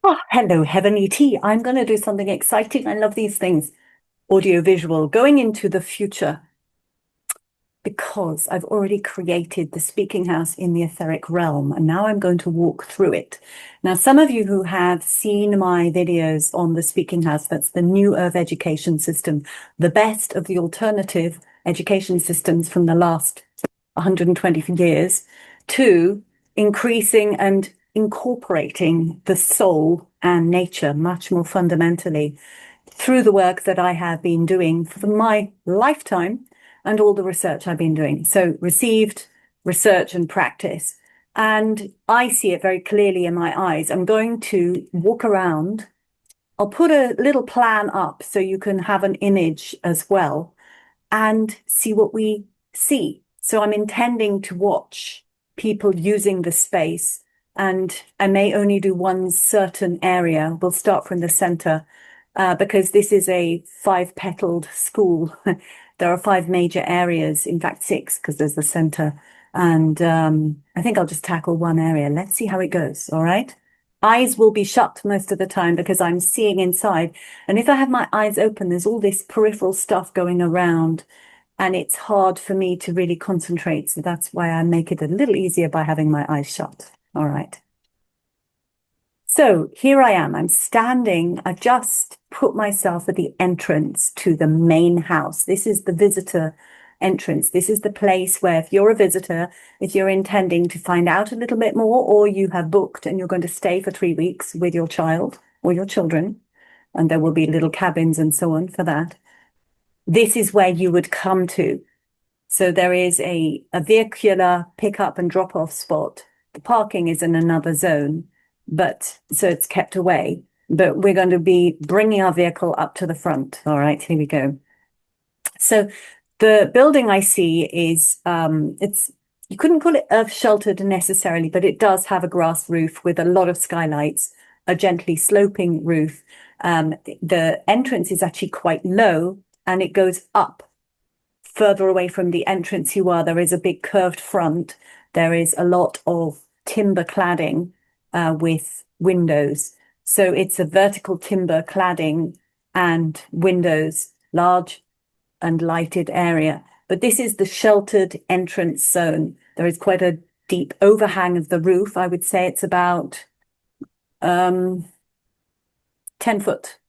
Oh, hello, Heavenly Tea. I'm going to do something exciting. I love these things. Audio visual, going into the future, because I've already created the speaking house in the etheric realm, and now I'm going to walk through it. Now, some of you who have seen my videos on the speaking house, that's the new Earth education system, the best of the alternative education systems from the last 120 years, to increasing and incorporating the soul and nature much more fundamentally through the work that I have been doing for my lifetime and all the research I've been doing. So received, research and practice. And I see it very clearly in my eyes. I'm going to walk around. I'll put a little plan up so you can have an image as well and see what we see. So I'm intending to watch people using the space, and I may only do one certain area. We'll start from the center because this is a 5-petaled school. There are 5 major areas, in fact 6, because there's the center. And I think I'll just tackle one area. Let's see how it goes, all right? Eyes will be shut most of the time because I'm seeing inside. And if I have my eyes open, there's all this peripheral stuff going around, and it's hard for me to really concentrate. So that's why I make it a little easier by having my eyes shut. All right. So here I am. I'm standing. I've just put myself at the entrance to the main house. This is the visitor entrance. This is the place where if you're a visitor, if you're intending to find out a little bit more, or you have booked and you're going to stay for 3 weeks with your child or your children, and there will be little cabins and so on for that, this is where you would come to. So there is a vehicular pick-up and drop-off spot. The parking is in another zone, but so it's kept away. But we're going to be bringing our vehicle up to the front. All right, here we go. So the building I see is, you couldn't call it earth sheltered necessarily, but it does have a grass roof with a lot of skylights, a gently sloping roof. The entrance is actually quite low, and it goes up further away from the entrance you are. There is a big curved front. There is a lot of timber cladding with windows. So it's a vertical timber cladding and windows, large and lighted area. But this is the sheltered entrance zone. There is quite a deep overhang of the roof. I would say it's about 10 foot.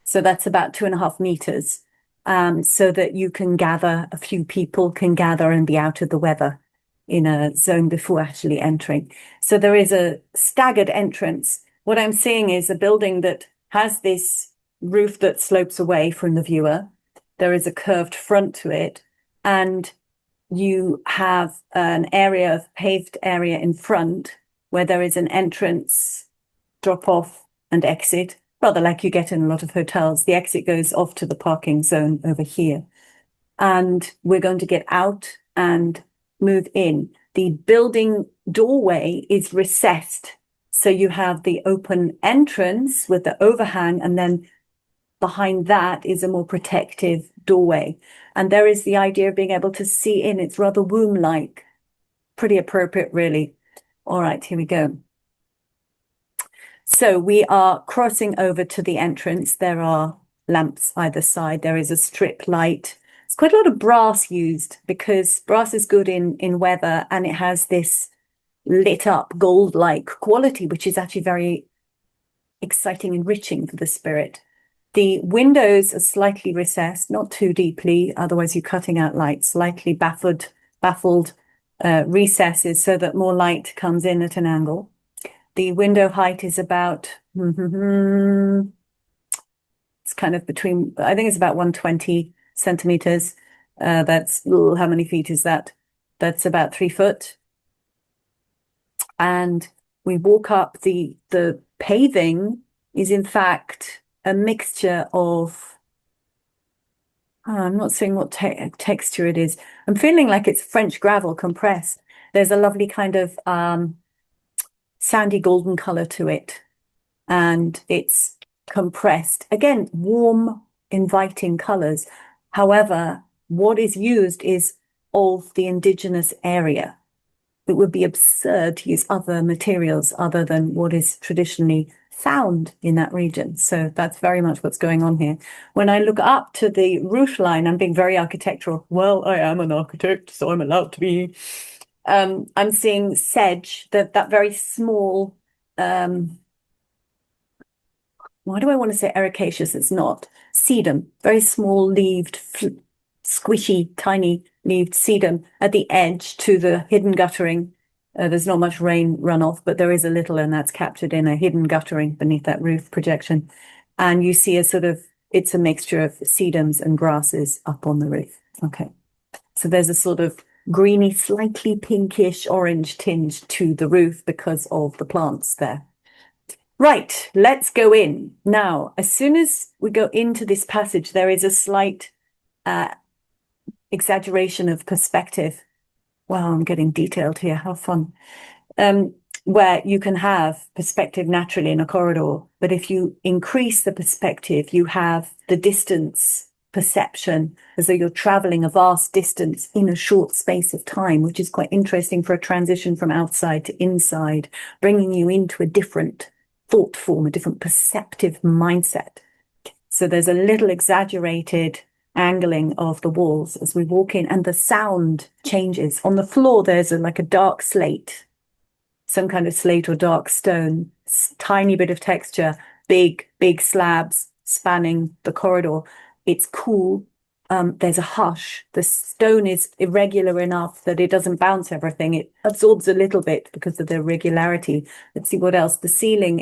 So that's about 2.5 meters. So that you can gather, a few people can gather and be out of the weather in a zone before actually entering. So there is a staggered entrance. What I'm seeing is a building that has this roof that slopes away from the viewer. There is a curved front to it, and you have an area of paved area in front where there is an entrance, drop off and exit. Rather like you get in a lot of hotels. The exit goes off to the parking zone over here. And we're going to get out and move in. The building doorway is recessed. So you have the open entrance with the overhang, and then behind that is a more protective doorway. And there is the idea of being able to see in. It's rather womb-like. Pretty appropriate, really. All right, here we go. So we are crossing over to the entrance. There are lamps either side. There is a strip light. It's quite a lot of brass used because brass is good in weather, and it has this lit up gold-like quality, which is actually very exciting, enriching for the spirit. The windows are slightly recessed, not too deeply, otherwise you're cutting out light, slightly baffled recesses so that more light comes in at an angle. The window height is about, it's kind of between, I think it's about 120 centimeters. That's, how many feet is that? That's about 3 foot. And we walk up, the paving is in fact a mixture of, I'm not saying what texture it is. I'm feeling like it's French gravel compressed. There's a lovely kind of sandy golden color to it, and it's compressed. Again, warm, inviting colors. However, what is used is of the indigenous area. It would be absurd to use other materials other than what is traditionally sound in that region. So that's very much what's going on here. When I look up to the roof line, I'm being very architectural. Well, I am an architect, so I'm allowed to be. I'm seeing sedge, that very small, why do I want to say ericaceous? It's not. Sedum, very small leaved, squishy, tiny leaved sedum at the edge to the hidden guttering. There's not much rain runoff, but there is a little, and that's captured in a hidden guttering beneath that roof projection. And you see it's a mixture of sedums and grasses up on the roof. Okay. So there's a sort of greeny, slightly pinkish orange tinge to the roof because of the plants there. Right, let's go in. Now, as soon as we go into this passage, there is a slight exaggeration of perspective. Wow, I'm getting detailed here. How fun. Where you can have perspective naturally in a corridor, but if you increase the perspective, you have the distance perception as though you're traveling a vast distance in a short space of time, which is quite interesting for a transition from outside to inside, bringing you into a different thought form, a different perceptive mindset. So there's a little exaggerated angling of the walls as we walk in, and the sound changes. On the floor, there's like a dark slate, some kind of slate or dark stone, tiny bit of texture, big slabs spanning the corridor. It's cool. There's a hush. The stone is irregular enough that it doesn't bounce everything. It absorbs a little bit because of the irregularity. Let's see what else. The ceiling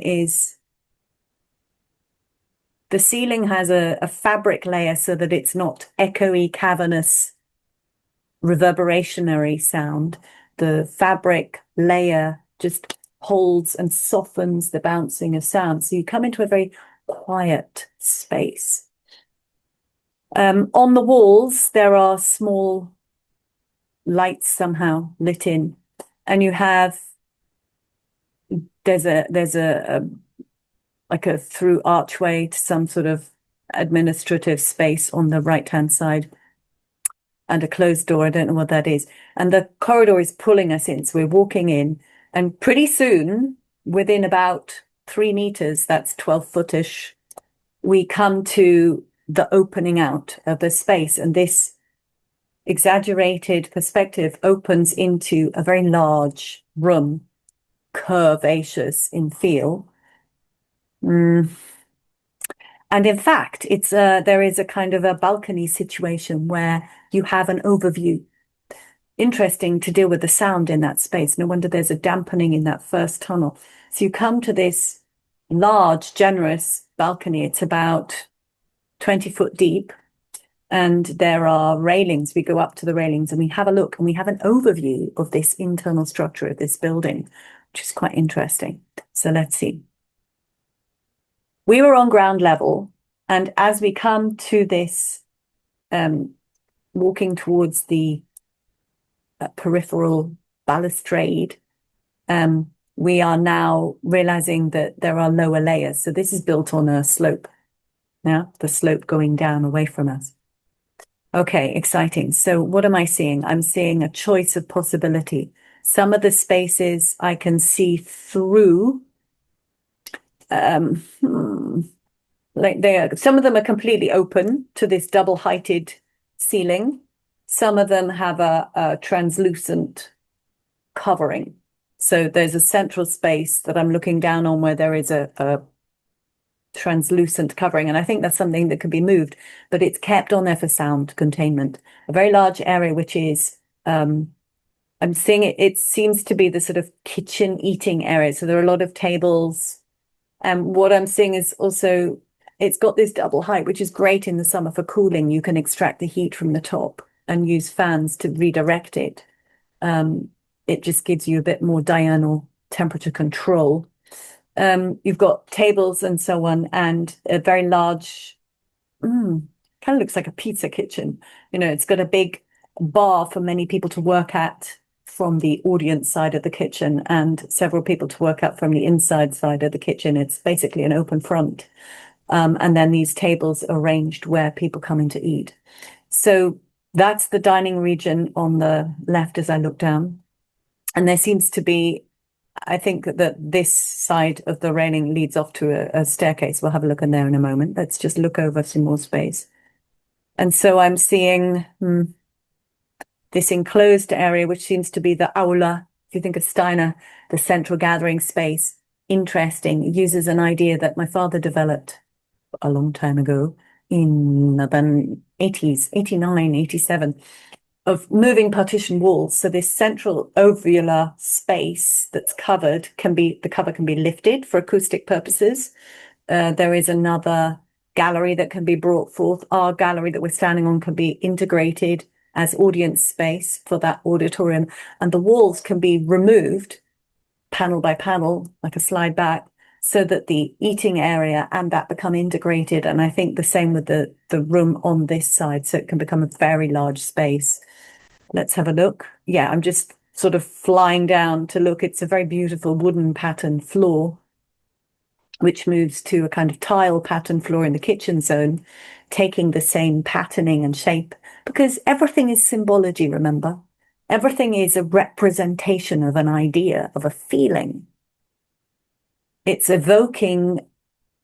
has a fabric layer so that it's not echoey, cavernous, reverberationary sound. The fabric layer just holds and softens the bouncing of sound. So you come into a very quiet space. On the walls, there are small lights somehow lit in, and there's a like a through archway to some sort of administrative space on the right-hand side, and a closed door. I don't know what that is. And the corridor is pulling us in. So we're walking in, and pretty soon, within about 3 meters, that's 12-footish, we come to the opening out of the space. And this exaggerated perspective opens into a very large room, curvaceous in feel. And in fact, there is a kind of a balcony situation where you have an overview. Interesting to deal with the sound in that space. No wonder there's a dampening in that first tunnel. So you come to this large, generous balcony. It's about 20 foot deep, and there are railings. We go up to the railings and we have a look, and we have an overview of this internal structure of this building, which is quite interesting. So let's see. We were on ground level, and as we come to this, walking towards the peripheral balustrade, we are now realizing that there are lower layers. So this is built on a slope. Now, the slope going down away from us. Okay, exciting. So what am I seeing? I'm seeing a choice of possibility. Some of the spaces I can see through, some of them are completely open to this double-heighted ceiling. Some of them have a translucent covering. So there's a central space that I'm looking down on where there is a translucent covering, and I think that's something that can be moved, but it's kept on there for sound containment. A very large area, which is I'm seeing it seems to be the sort of kitchen eating area. So there are a lot of tables, and what I'm seeing is also it's got this double height, which is great in the summer for cooling. You can extract the heat from the top and use fans to redirect it. It just gives you a bit more diurnal temperature control. You've got tables and so on, and a very large, kind of looks like a pizza kitchen. You know, it's got a big bar for many people to work at from the audience side of the kitchen, and several people to work at from the inside side of the kitchen. It's basically an open front. And then these tables arranged where people come in to eat. So that's the dining region on the left as I look down. And there seems to be I think that this side of the railing leads off to a staircase. We'll have a look in there in a moment. Let's just look over some more space. And so I'm seeing this enclosed area, which seems to be the aula. If you think of Steiner, the central gathering space, interesting. It uses an idea that my father developed a long time ago in the 80s, 89, 87, of moving partition walls. So this central ovular space that's covered the cover can be lifted for acoustic purposes. There is another gallery that can be brought forth. Our gallery that we're standing on can be integrated as audience space for that auditorium. And the walls can be removed panel by panel, like a slide back, so that the eating area and that become integrated. And I think the same with the room on this side, so it can become a very large space. Let's have a look. Yeah, I'm just sort of flying down to look. It's a very beautiful wooden pattern floor, which moves to a kind of tile pattern floor in the kitchen zone, taking the same patterning and shape, because everything is symbology, remember? Everything is a representation of an idea, of a feeling. It's evoking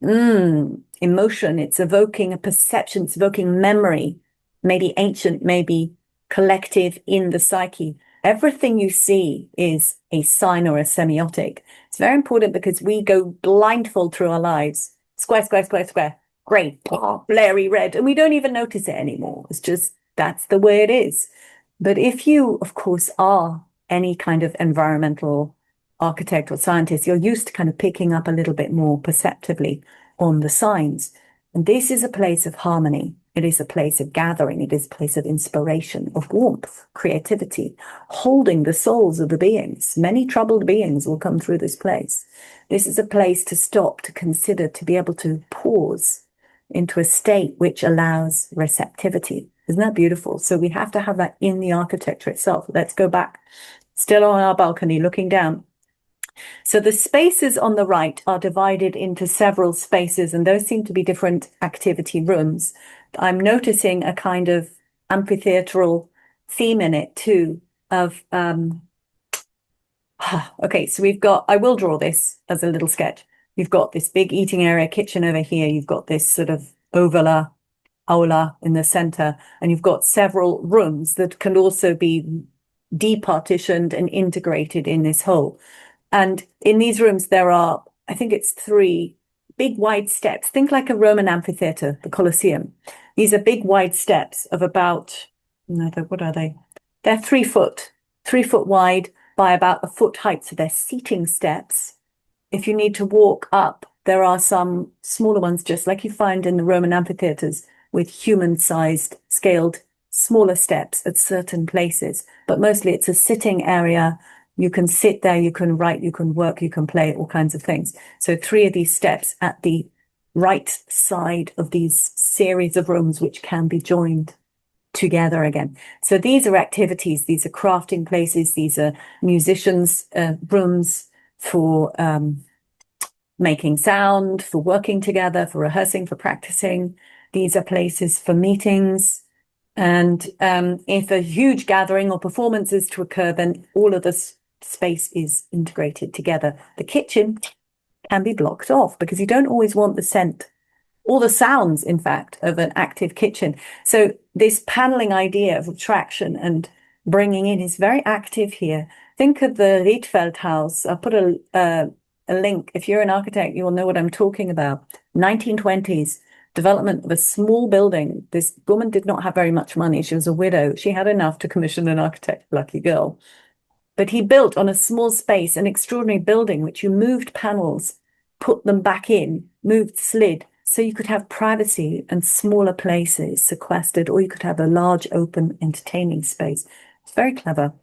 emotion, it's evoking a perception, it's evoking memory, maybe ancient, maybe collective in the psyche. Everything you see is a sign or a semiotic. It's very important because we go blindfold through our lives. Square, square, square, square, grey, blurry red, and we don't even notice it anymore. It's just, that's the way it is. But if you, of course, are any kind of environmental architect or scientist, you're used to kind of picking up a little bit more perceptively on the signs. And this is a place of harmony. It is a place of gathering. It is a place of inspiration, of warmth, creativity, holding the souls of the beings. Many troubled beings will come through this place. This is a place to stop, to consider, to be able to pause into a state which allows receptivity. Isn't that beautiful? So we have to have that in the architecture itself. Let's go back. Still on our balcony, looking down. So the spaces on the right are divided into several spaces, and those seem to be different activity rooms. I'm noticing a kind of amphitheatral theme in it too of, okay, so we've got, I will draw this as a little sketch. You've got this big eating area, kitchen over here. You've got this sort of ovala, aula in the center, and you've got several rooms that can also be departitioned and integrated in this whole. And in these rooms, there are, I think it's 3 big wide steps. Think like a Roman amphitheater, the Colosseum. These are big wide steps of about, what are they? They're 3 foot wide by about a foot height. So they're seating steps. If you need to walk up, there are some smaller ones, just like you find in the Roman amphitheaters, with human-sized, scaled, smaller steps at certain places. But mostly it's a sitting area. You can sit there, you can write, you can work, you can play, all kinds of things. So 3 of these steps at the right side of these series of rooms, which can be joined together again. So these are activities, these are crafting places, these are musicians' rooms for making sound, for working together, for rehearsing, for practicing. These are places for meetings. And if a huge gathering or performance is to occur, then all of this space is integrated together. The kitchen can be blocked off because you don't always want the scent or the sounds, in fact, of an active kitchen. So this paneling idea of attraction and bringing in is very active here. Think of the Rietveld house. I'll put a link. If you're an architect, you will know what I'm talking about. 1920s. Development of a small building. This woman did not have very much money. She was a widow. She had enough to commission an architect, lucky girl. But he built on a small space an extraordinary building, which you moved panels, put them back in, slid, so you could have privacy and smaller places sequestered, or you could have a large, open, entertaining space. It's very clever.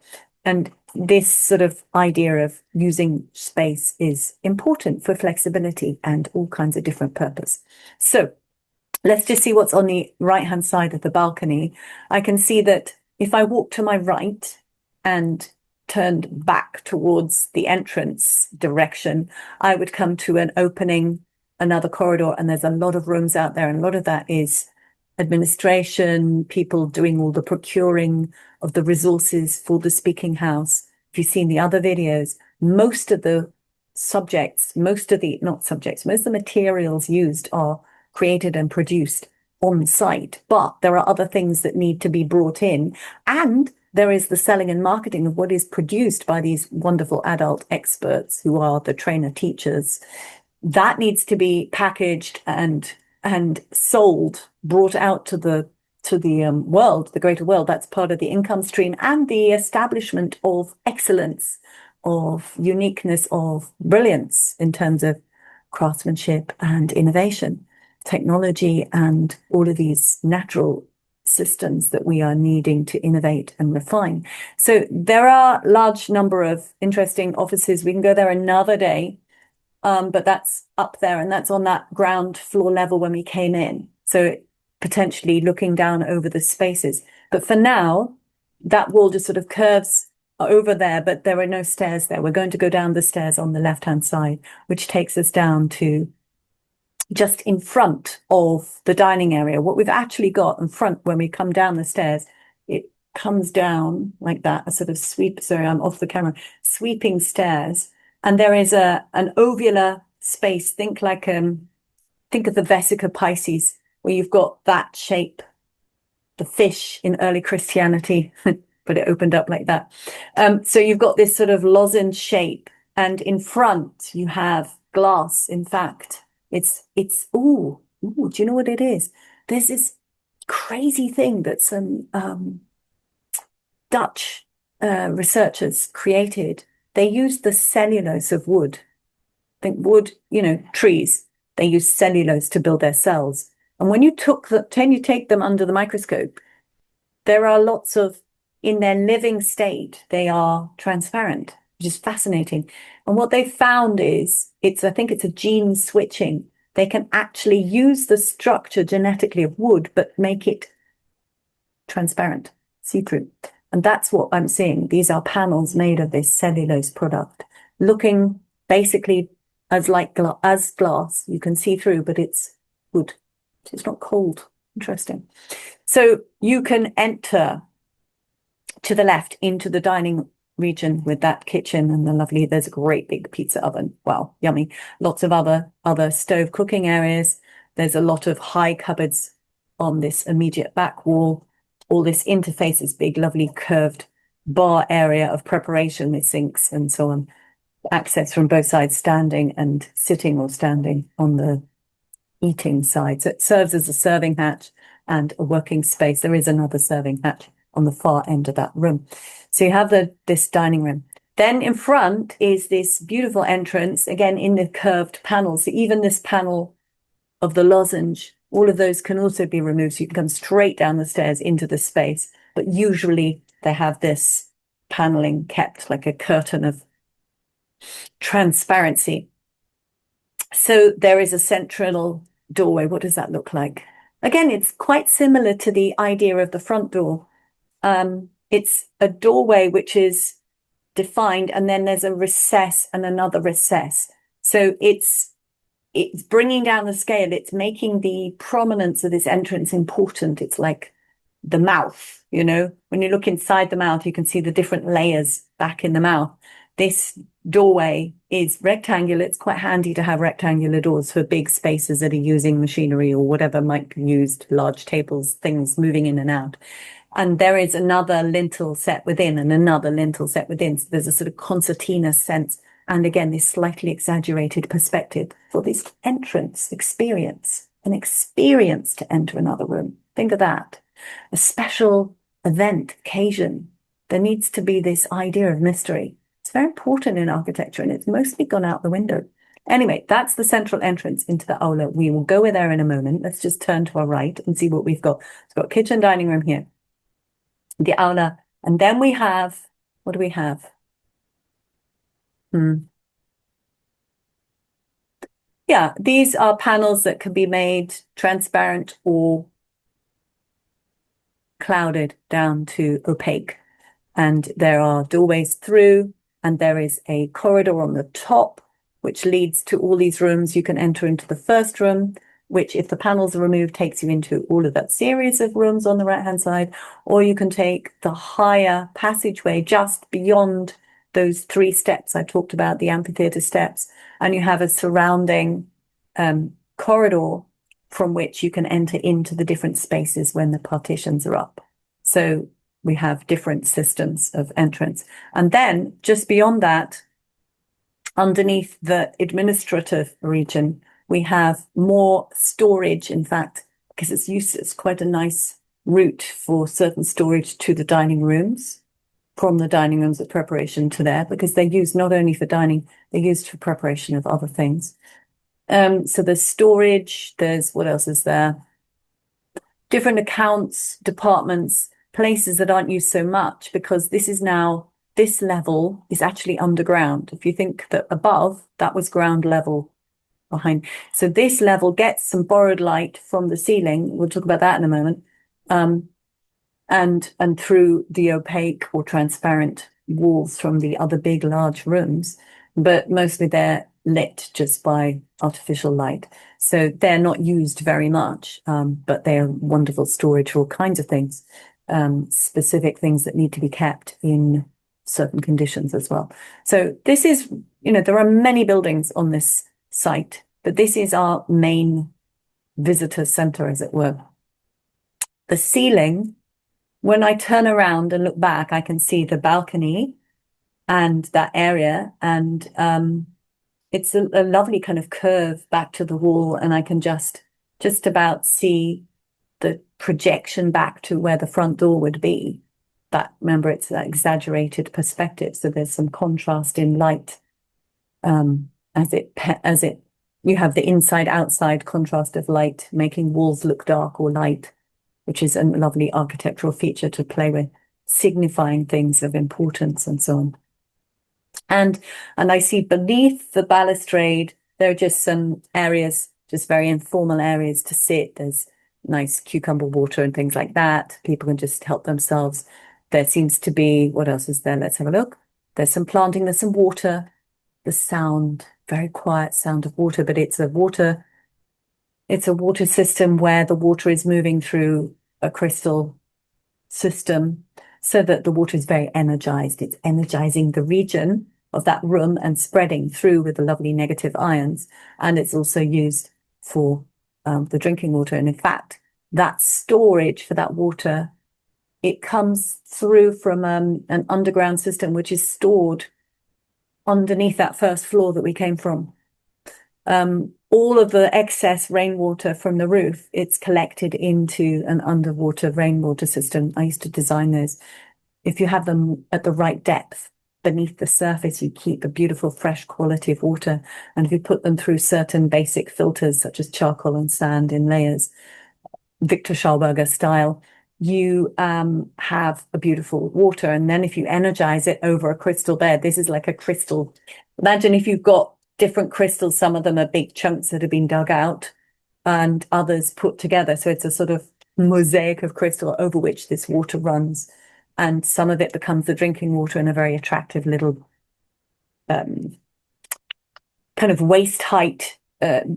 And this sort of idea of using space is important for flexibility and all kinds of different purpose. So let's just see what's on the right-hand side of the balcony. I can see that if I walk to my right and turned back towards the entrance direction, I would come to an opening, another corridor, and there's a lot of rooms out there. And a lot of that is administration, people doing all the procuring of the resources for the speaking house. If you've seen the other videos, most of the most of the materials used are created and produced on site, but there are other things that need to be brought in. And there is the selling and marketing of what is produced by these wonderful adult experts who are the trainer teachers. That needs to be packaged and sold, brought out to the world, the greater world. That's part of the income stream and the establishment of excellence, of uniqueness, of brilliance in terms of craftsmanship and innovation, technology, and all of these natural systems that we are needing to innovate and refine. So there are a large number of interesting offices. We can go there another day, but that's up there, and that's on that ground floor level when we came in. So potentially looking down over the spaces. But for now, that wall just sort of curves over there, but there are no stairs there. We're going to go down the stairs on the left-hand side, which takes us down to just in front of the dining area. What we've actually got in front when we come down the stairs, it comes down like that, a sort of sweep. Sorry, I'm off the camera. Sweeping stairs, and there is an ovular space. Think of the Vesica Pisces, where you've got that shape, the fish in early Christianity, but it opened up like that. So you've got this sort of lozenge shape, and in front you have glass. In fact, it's do you know what it is? There's this crazy thing that some Dutch researchers created. They used the cellulose of wood. Think wood, trees. They use cellulose to build their cells. And when you take them under the microscope, there are lots of, in their living state, they are transparent, which is fascinating. And what they found is, I think it's a gene switching. They can actually use the structure genetically of wood, but make it transparent, see-through. And that's what I'm seeing. These are panels made of this cellulose product, looking basically as glass. You can see through, but it's wood. It's not cold. Interesting. So you can enter to the left into the dining region with that kitchen and there's a great big pizza oven. Wow, yummy. Lots of other stove cooking areas. There's a lot of high cupboards on this immediate back wall. All this interface is big, lovely curved bar area of preparation with sinks and so on. Access from both sides, standing and sitting or standing on the eating side. So it serves as a serving hatch and a working space. There is another serving hatch on the far end of that room. So you have this dining room. Then in front is this beautiful entrance, again in the curved panels. So even this panel of the lozenge, all of those can also be removed. So you can come straight down the stairs into the space. But usually they have this paneling kept like a curtain of transparency. So there is a central doorway. What does that look like? Again, it's quite similar to the idea of the front door. It's a doorway which is defined, and then there's a recess and another recess. So it's bringing down the scale. It's making the prominence of this entrance important. It's like the mouth, when you look inside the mouth, you can see the different layers back in the mouth. This doorway is rectangular. It's quite handy to have rectangular doors for big spaces that are using machinery or whatever might be used, large tables, things moving in and out. And there is another lintel set within and another lintel set within. So there's a sort of concertina sense. And again, this slightly exaggerated perspective for this entrance experience, an experience to enter another room. Think of that. A special event, occasion. There needs to be this idea of mystery. It's very important in architecture, and it's mostly gone out the window. Anyway, that's the central entrance into the aula. We will go there in a moment. Let's just turn to our right and see what we've got. We've got kitchen, dining room here, the aula, and then we have, what do we have? Yeah, these are panels that can be made transparent or clouded down to opaque. And there are doorways through, and there is a corridor on the top, which leads to all these rooms. You can enter into the first room, which, if the panels are removed, takes you into all of that series of rooms on the right-hand side, or you can take the higher passageway just beyond those 3 steps I talked about, the amphitheater steps, and you have a surrounding corridor from which you can enter into the different spaces when the partitions are up. So we have different systems of entrance. And then just beyond that, underneath the administrative region, we have more storage, in fact, because it's quite a nice route for certain storage to the dining rooms, from the dining rooms of preparation to there, because they're used not only for dining, they're used for preparation of other things. So there's storage, there's, what else is there? Different accounts, departments, places that aren't used so much, because this level is actually underground. If you think that above, that was ground level behind. So this level gets some borrowed light from the ceiling. We'll talk about that in a moment. And through the opaque or transparent walls from the other big, large rooms, but mostly they're lit just by artificial light. So they're not used very much, but they're wonderful storage for all kinds of things, specific things that need to be kept in certain conditions as well. So this is, there are many buildings on this site, but this is our main visitor center, as it were. The ceiling, when I turn around and look back, I can see the balcony and that area, and it's a lovely kind of curve back to the wall, and I can just about see the projection back to where the front door would be. But remember, it's that exaggerated perspective, so there's some contrast in light as you have the inside-outside contrast of light, making walls look dark or light, which is a lovely architectural feature to play with, signifying things of importance and so on. And I see beneath the balustrade, there are just some areas, just very informal areas to sit. There's nice cucumber water and things like that. People can just help themselves. There seems to be, what else is there? Let's have a look. There's some planting, there's some water, the sound, very quiet sound of water, but it's a water system where the water is moving through a crystal system so that the water is very energized. It's energizing the region of that room and spreading through with the lovely negative ions. And it's also used for the drinking water. And in fact, that storage for that water, it comes through from an underground system, which is stored underneath that first floor that we came from. All of the excess rainwater from the roof, it's collected into an underwater rainwater system. I used to design those. If you have them at the right depth beneath the surface, you keep a beautiful fresh quality of water. And if you put them through certain basic filters, such as charcoal and sand in layers, Victor Schauberger style, you have a beautiful water. And then if you energize it over a crystal bed, this is like a crystal. Imagine if you've got different crystals, some of them are big chunks that have been dug out and others put together. So it's a sort of mosaic of crystal over which this water runs. And some of it becomes the drinking water in a very attractive little kind of waist height,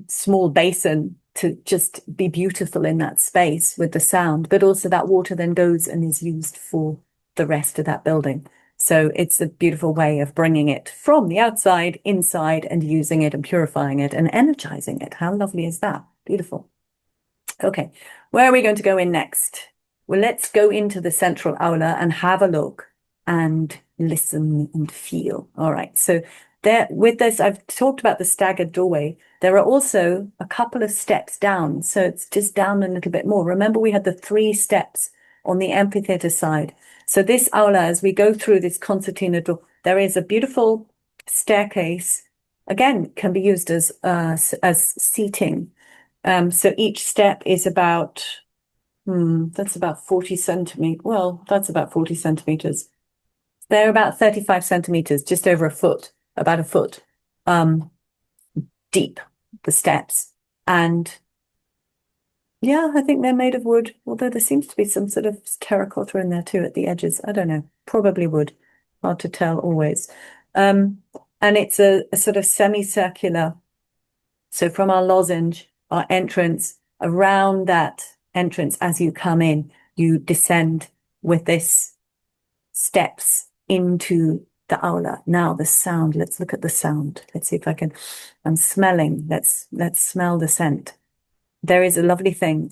small basin to just be beautiful in that space with the sound. But also that water then goes and is used for the rest of that building. So it's a beautiful way of bringing it from the outside inside and using it and purifying it and energizing it. How lovely is that? Beautiful. Okay, where are we going to go in next? Well, let's go into the central aula and have a look and listen and feel. All right, so there, with this, I've talked about the staggered doorway. There are also a couple of steps down, so it's just down a little bit more. Remember, we had the 3 steps on the amphitheater side. So this aula, as we go through this concertina door, there is a beautiful staircase. Again, can be used as seating. So each step is about, that's about 40 centimeters. Well, that's about 40 centimeters. They're about 35 centimeters, just over a foot, about a foot deep, the steps. And yeah, I think they're made of wood, although there seems to be some sort of terracotta in there too at the edges. I don't know, probably wood. Hard to tell always. And it's a sort of semicircular. So from our lozenge, our entrance, around that entrance, as you come in, you descend with this steps into the aula. Now the sound, let's look at the sound. Let's see if I can, I'm smelling. Let's smell the scent. There is a lovely thing.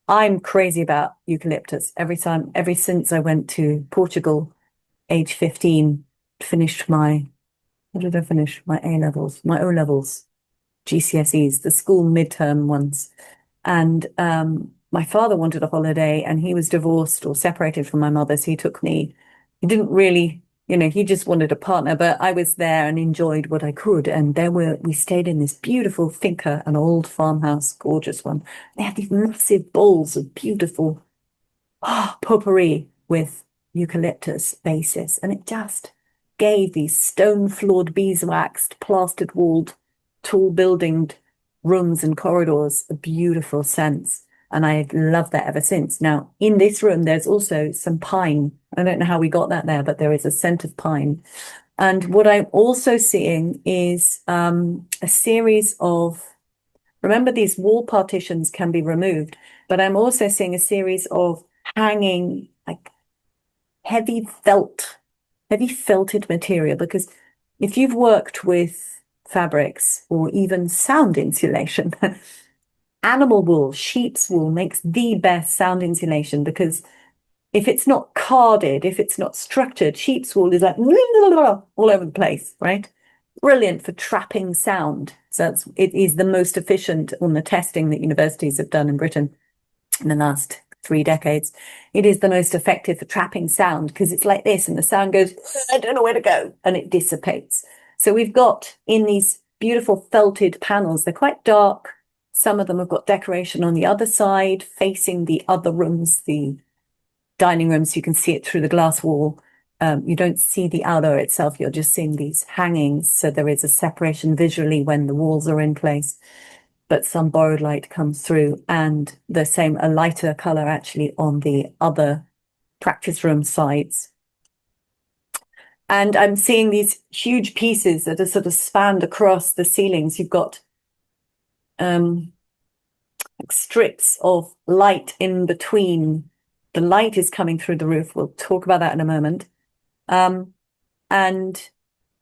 I'm crazy about eucalyptus. Ever since I went to Portugal, age 15, finished what did I finish? My A-levels, my O-levels, GCSEs, the school midterm ones. And my father wanted a holiday and he was divorced or separated from my mother. So he took me. He didn't really, he just wanted a partner, but I was there and enjoyed what I could. And we stayed in this beautiful finca, an old farmhouse, gorgeous one. They had these massive bowls of beautiful potpourri with eucalyptus basis. And it just gave these stone-floored, beeswaxed, plastered-walled, tall-buildinged rooms and corridors a beautiful sense. And I've loved that ever since. Now, in this room, there's also some pine. I don't know how we got that there, but there is a scent of pine. And what I'm also seeing is a series of, remember these wall partitions can be removed, but I'm also seeing a series of hanging, like heavy felted material, because if you've worked with fabrics or even sound insulation, animal wool, sheep's wool makes the best sound insulation, because if it's not carded, if it's not structured, sheep's wool is like all over the place, right? Brilliant for trapping sound. So it is the most efficient on the testing that universities have done in Britain in the last 3 decades. It is the most effective for trapping sound, because it's like this and the sound goes, I don't know where to go, and it dissipates. So we've got in these beautiful felted panels, they're quite dark. Some of them have got decoration on the other side, facing the other rooms, the dining rooms. You can see it through the glass wall. You don't see the aula itself. You're just seeing these hangings. So there is a separation visually when the walls are in place, but some borrowed light comes through, and the same, a lighter color actually on the other practice room sides. And I'm seeing these huge pieces that are sort of spanned across the ceilings. You've got strips of light in between. The light is coming through the roof. We'll talk about that in a moment. And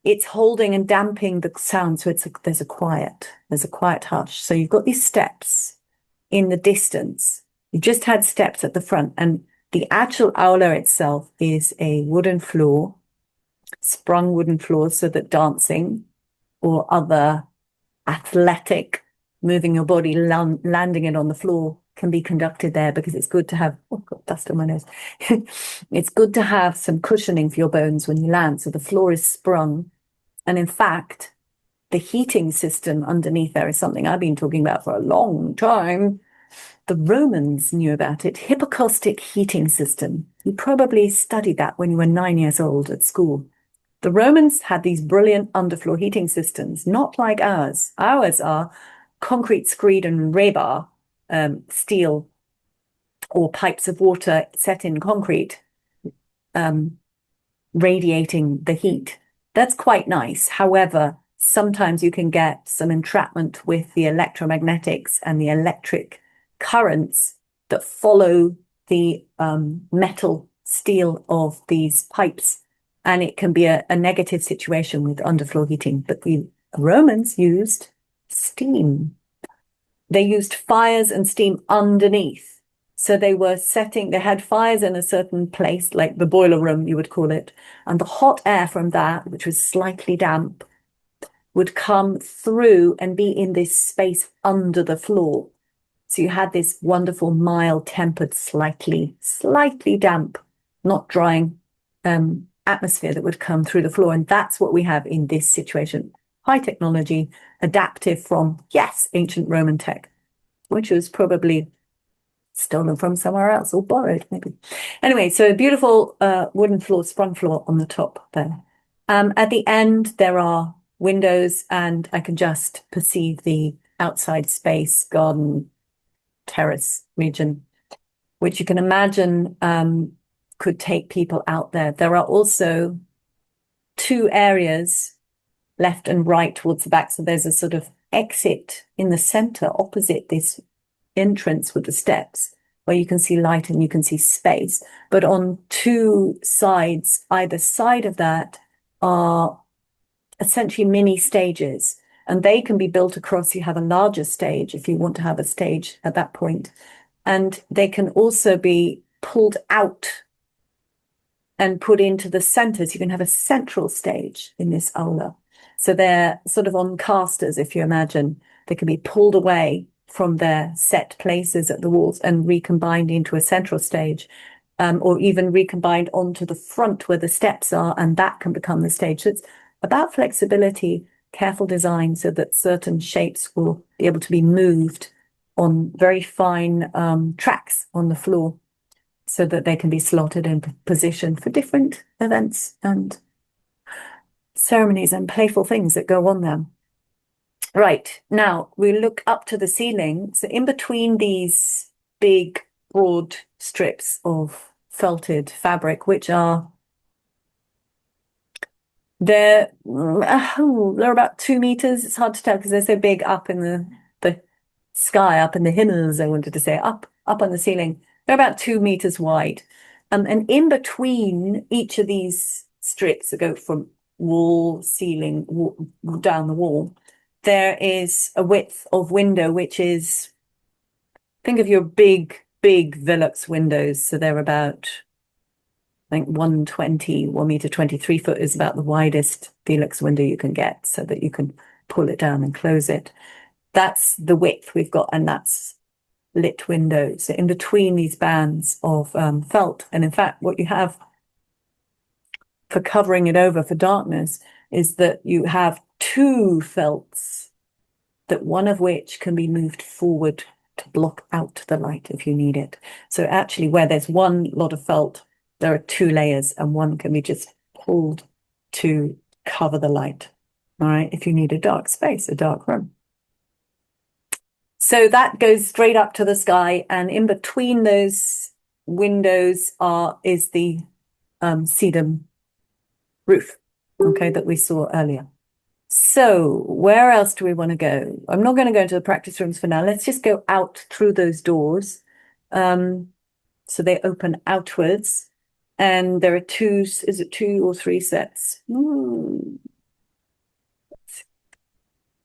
it's holding and damping the sound. So there's a quiet hush. So you've got these steps in the distance. You just had steps at the front, and the actual aula itself is a wooden floor, sprung wooden floor, so that dancing or other athletic, moving your body, landing it on the floor can be conducted there, because it's good to have, oh, I've got dust on my nose. It's good to have some cushioning for your bones when you land. So the floor is sprung. And in fact, the heating system underneath there is something I've been talking about for a long time. The Romans knew about it. Hypocaustic heating system. You probably studied that when you were 9 years old at school. The Romans had these brilliant underfloor heating systems, not like ours. Ours are concrete screed and rebar, steel or pipes of water set in concrete, radiating the heat. That's quite nice. However, sometimes you can get some entrapment with the electromagnetics and the electric currents that follow the metal steel of these pipes. And it can be a negative situation with underfloor heating. But the Romans used steam. They used fires and steam underneath. So they had fires in a certain place, like the boiler room, you would call it. And the hot air from that, which was slightly damp, would come through and be in this space under the floor. So you had this wonderful, mild tempered, slightly damp, not drying atmosphere that would come through the floor. And that's what we have in this situation. High technology, adaptive from, yes, ancient Roman tech, which was probably stolen from somewhere else or borrowed, maybe. Anyway, so a beautiful wooden floor, sprung floor on the top there. At the end, there are windows, and I can just perceive the outside space, garden, terrace region, which you can imagine could take people out there. There are also 2 areas, left and right towards the back. So there's a sort of exit in the center opposite this entrance with the steps, where you can see light and you can see space. But on two sides, either side of that, are essentially mini stages. And they can be built across. You have a larger stage if you want to have a stage at that point. And they can also be pulled out and put into the centers. You can have a central stage in this aula. So they're sort of on casters, if you imagine. They can be pulled away from their set places at the walls and recombined into a central stage, or even recombined onto the front where the steps are, and that can become the stage. So it's about flexibility, careful design, so that certain shapes will be able to be moved on very fine tracks on the floor, so that they can be slotted in position for different events and ceremonies and playful things that go on there. Right, now we look up to the ceiling. So in between these big, broad strips of felted fabric, which are, they're about 2 meters. It's hard to tell because they're so big up in the sky, up in the Himmels, I wanted to say, up on the ceiling. They're about 2 meters wide. And in between each of these strips that go from wall, ceiling, down the wall, there is a width of window, which is, think of your big Velux windows. So they're about, I think 1 meter 23 foot is about the widest Velux window you can get, so that you can pull it down and close it. That's the width we've got, and that's lit windows. So in between these bands of felt, and in fact, what you have for covering it over for darkness is that you have two felts, that one of which can be moved forward to block out the light if you need it. So actually, where there's one lot of felt, there are two layers, and one can be just pulled to cover the light. All right, if you need a dark space, a dark room. So that goes straight up to the sky, and in between those windows is the sedum roof, okay, that we saw earlier. So where else do we want to go? I'm not going to go into the practice rooms for now. Let's just go out through those doors. So they open outwards, and there are two or three sets?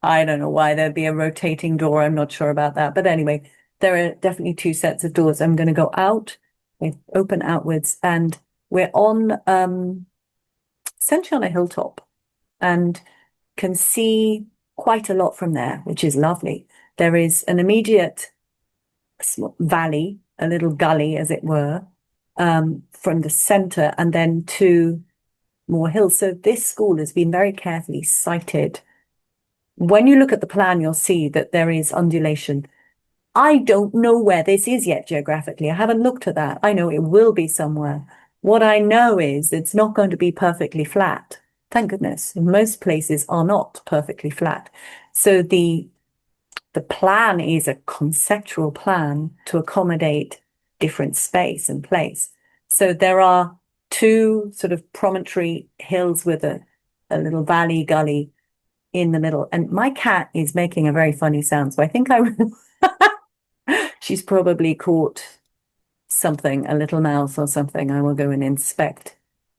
I don't know why there'd be a rotating door. I'm not sure about that. But anyway, there are definitely two sets of doors. I'm going to go out, we open outwards, and we're on essentially on a hilltop, and can see quite a lot from there, which is lovely. There is an immediate valley, a little gully, as it were, from the center, and then two more hills. So this school has been very carefully sited. When you look at the plan, you'll see that there is undulation. I don't know where this is yet geographically. I haven't looked at that. I know it will be somewhere. What I know is it's not going to be perfectly flat. Thank goodness. Most places are not perfectly flat. So the plan is a conceptual plan to accommodate different space and place. So there are two sort of promontory hills with a little valley gully in the middle. And my cat is making a very funny sound. So I think she's probably caught something, a little mouse or something. I will go and inspect.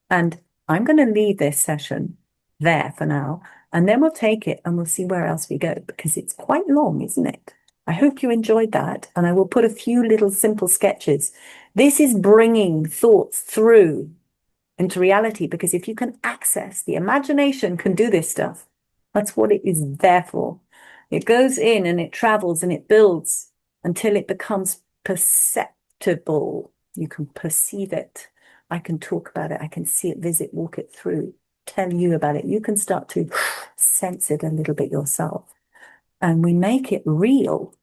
And I'm going to leave this session there for now, and then we'll take it and we'll see where else we go, because it's quite long, isn't it? I hope you enjoyed that, and I will put a few little simple sketches. This is bringing thoughts through into reality, because if you can access, the imagination can do this stuff. That's what it is there for. It goes in and it travels and it builds until it becomes perceptible. You can perceive it. I can talk about it. I can see it, visit, walk it through, tell you about it. You can start to sense it a little bit yourself. And we make it real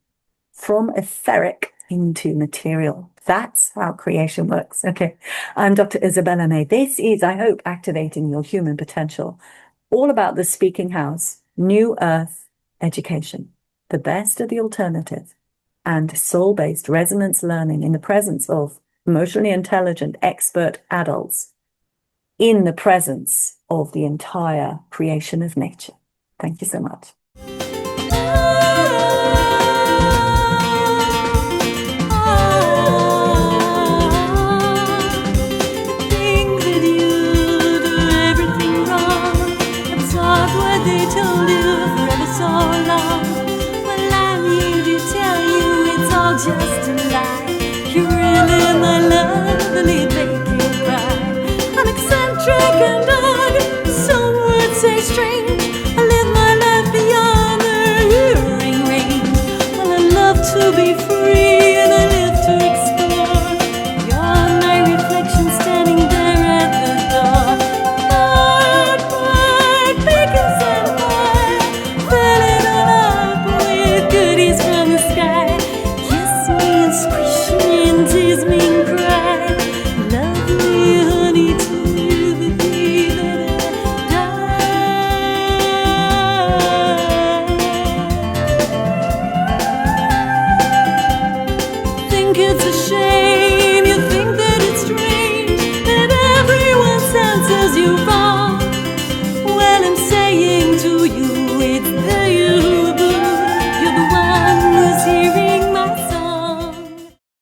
from etheric into material. That's how creation works. Okay. I'm Dr. Isabella May. This is, I hope, activating your human potential. All about the speaking house, new earth education, the best of the alternative, and soul-based resonance learning in the presence of emotionally intelligent, expert adults, in the presence of the entire creation of nature. Thank you so much. just a lie. You're really my lovely baby pie. I'm eccentric and odd, some would say strange. I live my life beyond the hearing range. Well, I love to be free and I live to explore. You're my reflection standing there at the door. Bird, beacons and high, filling all up with goodies from the sky. Kiss me and squish me and tease me and cry. Love me, honey, till the day that I die. Think it's a shame